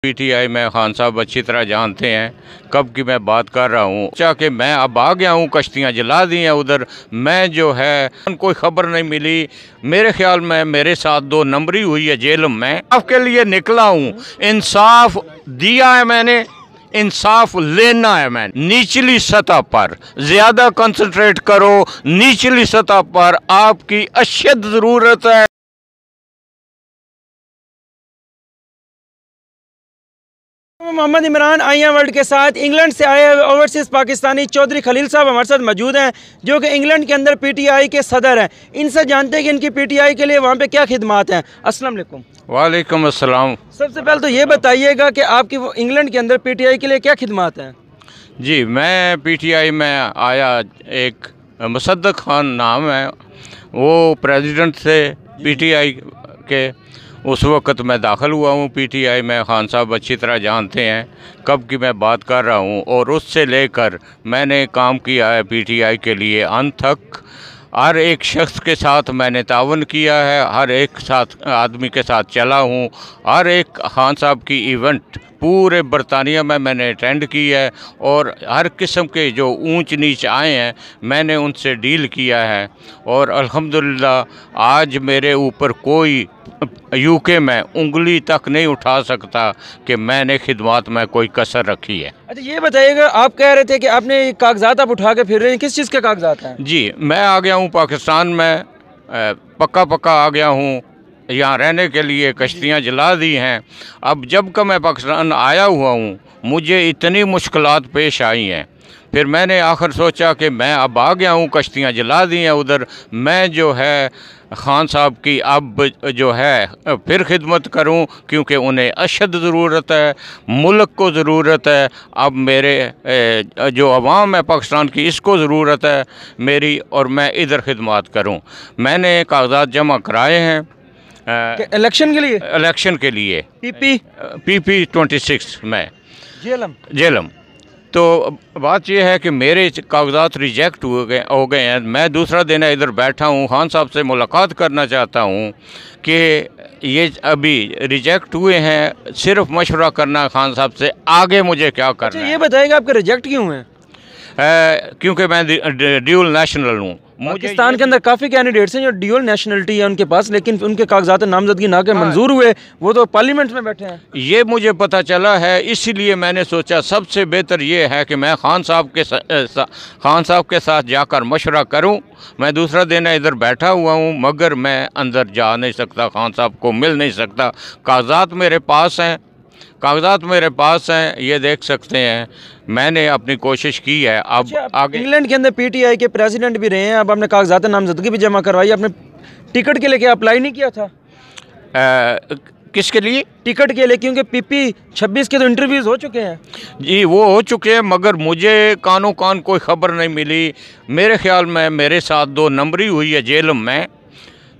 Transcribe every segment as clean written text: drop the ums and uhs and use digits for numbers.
PTI में खान साहब अच्छी तरह जानते हैं कब की मैं बात कर रहा हूँ। चाहे मैं अब आ गया हूँ, कश्तियाँ जला दी हैं उधर, मैं जो है कोई ख़बर नहीं मिली। मेरे ख्याल में मेरे साथ 2 नंबरी हुई है जेल में। आपके लिए निकला हूँ, इंसाफ दिया है मैंने, इंसाफ लेना है मैंने। निचली सतह पर ज़्यादा कंसंट्रेट करो, निचली सतह पर आपकी अशद ज़रूरत है। Mohammad Imran I am world के साथ इंग्लैंड से आए ओवरसीज़ पाकिस्तानी चौधरी खलील साहब हमारे साथ मौजूद हैं, जो कि इंग्लैंड के अंदर पीटीआई के सदर हैं। इनसे जानते हैं कि इनकी पीटीआई के लिए वहाँ पे क्या खिदमात हैं। अस्सलाम वालेकुम। वालेकुम अस्सलाम। सबसे पहले तो ये बताइएगा कि आपकी वो इंग्लैंड के अंदर पीटीआई के लिए क्या खिदमात हैं। जी, मैं पीटीआई में आया, एक मुसद्दक खान नाम है, वो प्रेसिडेंट थे पीटीआई के। उस वक़्त मैं दाखिल हुआ हूँ पीटीआई में। खान साहब अच्छी तरह जानते हैं कब की मैं बात कर रहा हूँ, और उससे लेकर मैंने काम किया है पीटीआई के लिए अंत तक। हर एक शख्स के साथ मैंने तावन किया है, हर एक साथ आदमी के साथ चला हूँ। हर एक खान साहब की इवेंट पूरे बरतानिया में मैंने अटेंड की है, और हर किस्म के जो ऊंच नीच आए हैं मैंने उनसे डील किया है। और अल्हम्दुलिल्लाह आज मेरे ऊपर कोई यूके में उंगली तक नहीं उठा सकता कि मैंने खिदमत में कोई कसर रखी है। अच्छा ये बताइएगा, आप कह रहे थे कि आपने कागजात आप उठा के फिर रहे हैं, किस चीज़ के कागजात हैं? जी, मैं आ गया हूँ पाकिस्तान में, पक्का आ गया हूँ। यहाँ रहने के लिए कश्तियाँ जला दी हैं। अब जब का मैं पाकिस्तान आया हुआ हूँ मुझे इतनी मुश्किलात पेश आई हैं, फिर मैंने आखिर सोचा कि मैं अब आ गया हूँ, कश्तियाँ जला दी हैं उधर, मैं जो है खान साहब की अब जो है फिर खिदमत करूं, क्योंकि उन्हें अशद ज़रूरत है, मुल्क को ज़रूरत है। अब मेरे जो अवाम है पाकिस्तान की, इसको ज़रूरत है मेरी, और मैं इधर खिदमत करूं। मैंने कागजात जमा कराए हैं इलेक्शन के लिए। इलेक्शन के लिए पीपी 26 में जेलम। तो बात यह है कि मेरे कागजात रिजेक्ट हो गए हैं। मैं दूसरा दिन इधर बैठा हूँ, खान साहब से मुलाकात करना चाहता हूँ कि ये अभी रिजेक्ट हुए हैं, सिर्फ मशवरा करना खान साहब से, आगे मुझे क्या करना है। ये बताइएगा आपके रिजेक्ट क्यों हैं? क्योंकि मैं ड्यूल नेशनल हूँ। पाकिस्तान के अंदर काफ़ी कैंडिडेट्स हैं जो ड्यूल नेशनलिटी है उनके पास, लेकिन उनके कागजात नामजदगी ना के मंजूर हुए, वो तो पार्लियामेंट में बैठे हैं। ये मुझे पता चला है, इसीलिए मैंने सोचा सबसे बेहतर ये है कि मैं खान साहब के साथ जाकर मशवरा करूं। मैं दूसरा दिन इधर बैठा हुआ हूं, मगर मैं अंदर जा नहीं सकता, खान साहब को मिल नहीं सकता। कागजात मेरे पास हैं, ये देख सकते हैं। मैंने अपनी कोशिश की है। अब आगे इंग्लैंड के अंदर पीटीआई के प्रेसिडेंट भी रहे हैं, अब आपने कागजात नामजदगी भी जमा करवाई, आपने टिकट के लिए क्या अप्लाई नहीं किया था? किसके लिए? टिकट के लिए, क्योंकि पीपी 26 के तो इंटरव्यूज़ हो चुके हैं। जी, वो हो चुके हैं, मगर मुझे कानो कान कोई ख़बर नहीं मिली। मेरे ख्याल में मेरे साथ 2 नंबरी हुई है जेल में।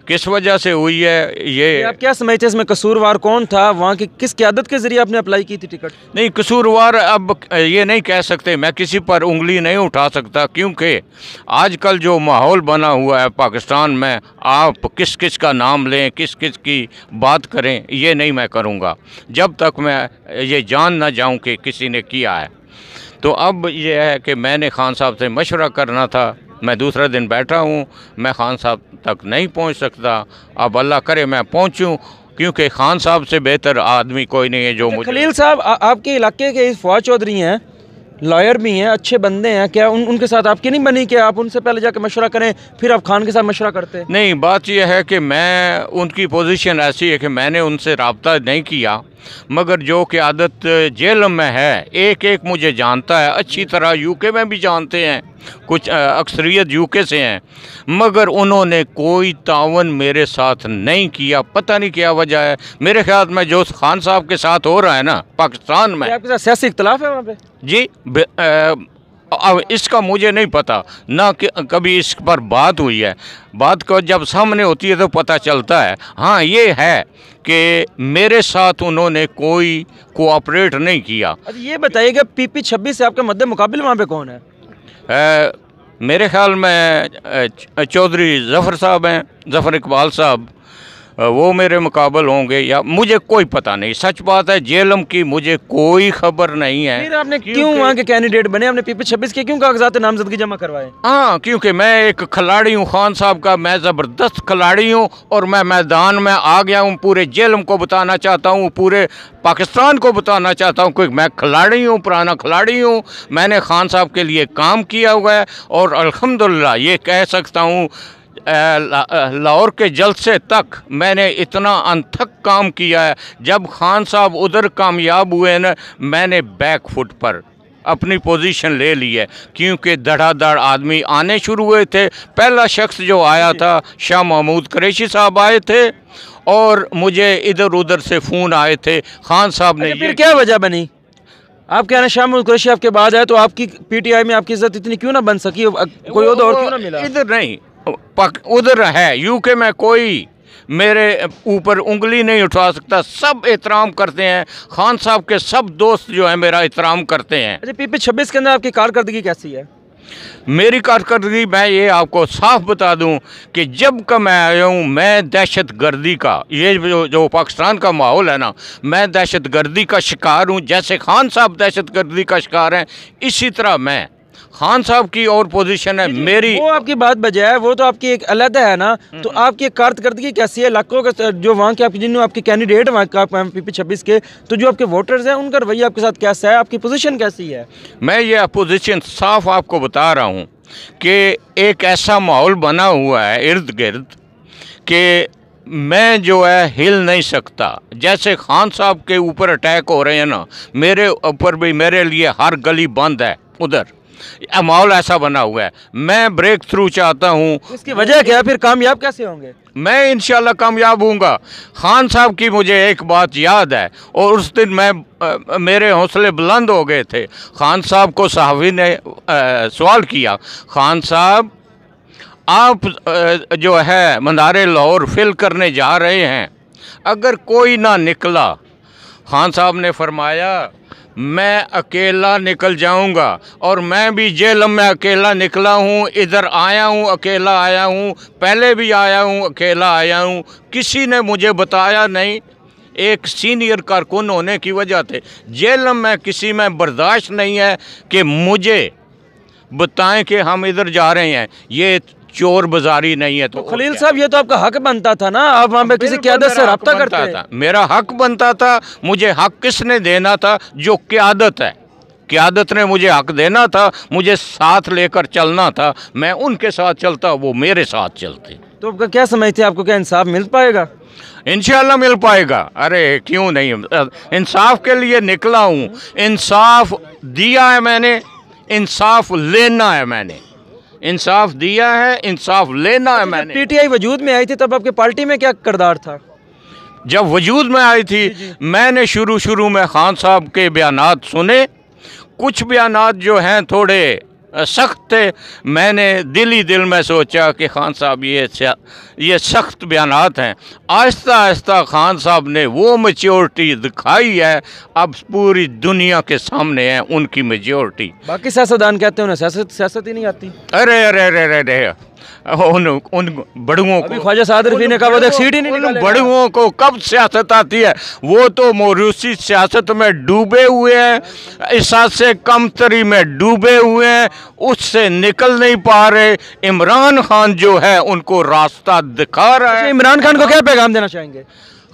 किस वजह से हुई है ये आप क्या समझते हैं? इसमें कसूरवार कौन था? वहाँ की किस क़यादत के ज़रिए आपने अप्लाई की थी टिकट? नहीं, कसूरवार अब ये नहीं कह सकते, मैं किसी पर उंगली नहीं उठा सकता, क्योंकि आजकल जो माहौल बना हुआ है पाकिस्तान में, आप किस किस का नाम लें, किस किस की बात करें, ये नहीं मैं करूँगा जब तक मैं ये जान ना जाऊँ कि किसी ने किया है। तो अब ये है कि मैंने खान साहब से मशवरा करना था। मैं दूसरा दिन बैठा हूँ, मैं खान साहब तक नहीं पहुँच सकता। अब अल्लाह करे मैं पहुँचूँ, क्योंकि खान साहब से बेहतर आदमी कोई नहीं है जो मुझे। खलील साहब आपके इलाके के फवाद चौधरी हैं, लॉयर भी हैं, अच्छे बंदे हैं, क्या उनके साथ आपकी नहीं बनी कि आप उनसे पहले जाकर मशवरा करें फिर आप खान के साथ मशवरा करते? नहीं, बात यह है कि मैं, उनकी पोजीशन ऐसी है कि मैंने उनसे रब्ता नहीं किया, मगर जो कि आदत जेल में है, एक एक मुझे जानता है अच्छी तरह। यूके में भी जानते हैं, कुछ अक्सरियत यूके से हैं, मगर उन्होंने कोई तावन मेरे साथ नहीं किया। पता नहीं क्या वजह है। मेरे ख्याल में जो खान साहब के साथ हो रहा है ना पाकिस्तान में, आपके साथ सियासी इख्तलाफ है वहाँ पे? जी, अब इसका मुझे नहीं पता, ना कि कभी इस पर बात हुई है। बात को जब सामने होती है तो पता चलता है। हाँ, ये है कि मेरे साथ उन्होंने कोई कोऑपरेट नहीं किया। ये बताइएगा, पीपी 26 से आपके मद्दे मुकाबिल वहाँ पे कौन है? मेरे ख्याल में चौधरी ज़फ़र साहब हैं, ज़फ़र इकबाल साहब, वो मेरे मुकाबल होंगे या मुझे कोई पता नहीं। सच बात है, जेलम की मुझे कोई खबर नहीं है। फिर आपने क्यों वहाँ के कैंडिडेट बने? आपने PP-26 के क्यों कागजात नामजदगी जमा करवाए? हाँ, क्योंकि मैं एक खिलाड़ी हूँ खान साहब का, मैं ज़बरदस्त खिलाड़ी हूँ और मैं मैदान में आ गया हूँ। पूरे जेलम को बताना चाहता हूँ, पूरे पाकिस्तान को बताना चाहता हूँ कि मैं खिलाड़ी हूँ, पुराना खिलाड़ी हूँ। मैंने खान साहब के लिए काम किया हुआ है और अल्हम्दुलिल्लाह ये कह सकता हूँ लाहौर के जलसे तक मैंने इतना अनथक काम किया है। जब खान साहब उधर कामयाब हुए ना, मैंने बैक फुट पर अपनी पोजीशन ले ली है, क्योंकि धड़ाधड़ आदमी आने शुरू हुए थे। पहला शख्स जो आया था शाह महमूद कुरैशी साहब आए थे और मुझे इधर उधर से फ़ोन आए थे। खान साहब ने फिर क्या वजह बनी? आप कह रहे हैं शाह महमूद कुरैशी आपके बाद आए, तो आपकी PTI में आपकी इज्जत इतनी क्यों ना बन सकी? कोई और क्यों ना मिला? इधर नहीं, उधर है UK में कोई मेरे ऊपर उंगली नहीं उठा सकता। सब एहतराम करते हैं, खान साहब के सब दोस्त जो हैं मेरा एहतराम करते हैं। अच्छा, PP-26 के अंदर आपकी कारकर्दगी कैसी है? मेरी कारकर्दगी, मैं ये आपको साफ बता दूं कि जब का मैं आया हूँ, मैं दहशत गर्दी का, ये जो पाकिस्तान का माहौल है ना, मैं दहशत गर्दी का शिकार हूँ। जैसे खान साहब दहशत गर्दी का शिकार हैं, इसी तरह मैं, खान साहब की और पोजीशन है मेरी। वो आपकी बात बजाय, वो तो आपकी एक अलहदा है ना, तो आपकी कारकर्दगी कैसी है? लाखों का जो वहाँ के आपके जिन्होंने आपके कैंडिडेट वहाँ का PP-26 के, तो जो आपके वोटर्स हैं उनका रवैया आपके साथ कैसा है? आपकी पोजीशन कैसी है? मैं ये पोजीशन साफ आपको बता रहा हूँ कि एक ऐसा माहौल बना हुआ है इर्द गिर्द कि मैं जो है हिल नहीं सकता। जैसे खान साहब के ऊपर अटैक हो रहे हैं ना, मेरे ऊपर भी, मेरे लिए हर गली बंद है उधर। माहौल ऐसा बना हुआ है। मैं ब्रेक थ्रू चाहता हूँ। इसकी वजह क्या है? फिर कामयाब कैसे होंगे? मैं इंशाल्लाह कामयाब हूँगा। खान साहब की मुझे एक बात याद है और उस दिन मेरे हौसले बुलंद हो गए थे। खान साहब को सहाफ़ी ने सवाल किया, खान साहब आप जो है मनारे लाहौर फिल करने जा रहे हैं, अगर कोई ना निकला, खान साहब ने फरमाया मैं अकेला निकल जाऊंगा। और मैं भी जेलम में अकेला निकला हूँ, इधर आया हूँ अकेला आया हूँ, पहले भी आया हूँ अकेला आया हूँ, किसी ने मुझे बताया नहीं। एक सीनियर कारकुन होने की वजह से जेलम में किसी में बर्दाश्त नहीं है कि मुझे बताएं कि हम इधर जा रहे हैं। ये चोर बाजारी नहीं है। तो खलील साहब, ये तो आपका हक बनता था ना, आप वहाँ पे किसी क़यादत से रब्ता करते था। मेरा हक बनता था। मुझे हक किसने देना था? जो क़यादत है, क़यादत ने मुझे हक देना था, मुझे साथ लेकर चलना था। मैं उनके साथ चलता, वो मेरे साथ चलते। तो आपका क्या समझते हैं, आपको क्या इंसाफ मिल पाएगा? इंशाल्लाह मिल पाएगा। अरे क्यों नहीं, इंसाफ के लिए निकला हूँ। इंसाफ दिया है मैंने, इंसाफ लेना है मैंने। इंसाफ दिया है, इंसाफ लेना है मैंने। PTI वजूद में आई थी तब आपके पार्टी में क्या किरदार था? जब वजूद में आई थी, मैंने शुरू में खान साहब के बयानात सुने। कुछ बयानात जो हैं थोड़े सख्त थे। मैंने दिल ही दिल में सोचा कि खान साहब ये सख्त बयानात हैं। आहिस्ता आहिस्ता खान साहब ने वो मैच्योरिटी दिखाई है, अब पूरी दुनिया के सामने है उनकी मैच्योरिटी। बाकी सियासतदान कहते हैं उन्हें सियासत ही नहीं आती। अरे अरे अरे अरे अरे, उन बड़ुओं को, ख्वाजा साद रफ़ी ने कहा वो सीट ही नहीं निकालेगा। बड़ुओं को कब सियासत आती है? वो तो मौरूसी सियासत में डूबे हुए हैं, इसासे कमतरी में डूबे हुए हैं, उससे निकल नहीं पा रहे। इमरान खान जो है उनको रास्ता दिखा रहा है। इमरान खान को क्या पैगाम देना चाहेंगे?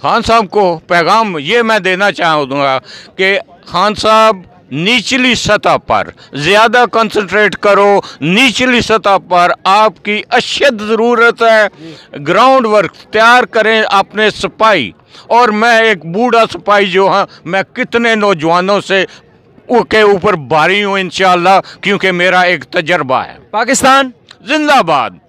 खान साहब को पैगाम ये मैं देना चाहूँगा कि खान साहब निचली सतह पर ज़्यादा कंसंट्रेट करो। निचली सतह पर आपकी अशद ज़रूरत है। ग्राउंड वर्क तैयार करें अपने सिपाही। और मैं एक बूढ़ा सिपाही जो हाँ, मैं कितने नौजवानों से के ऊपर भारी हूँ इंशाअल्लाह, क्योंकि मेरा एक तजर्बा है। पाकिस्तान जिंदाबाद।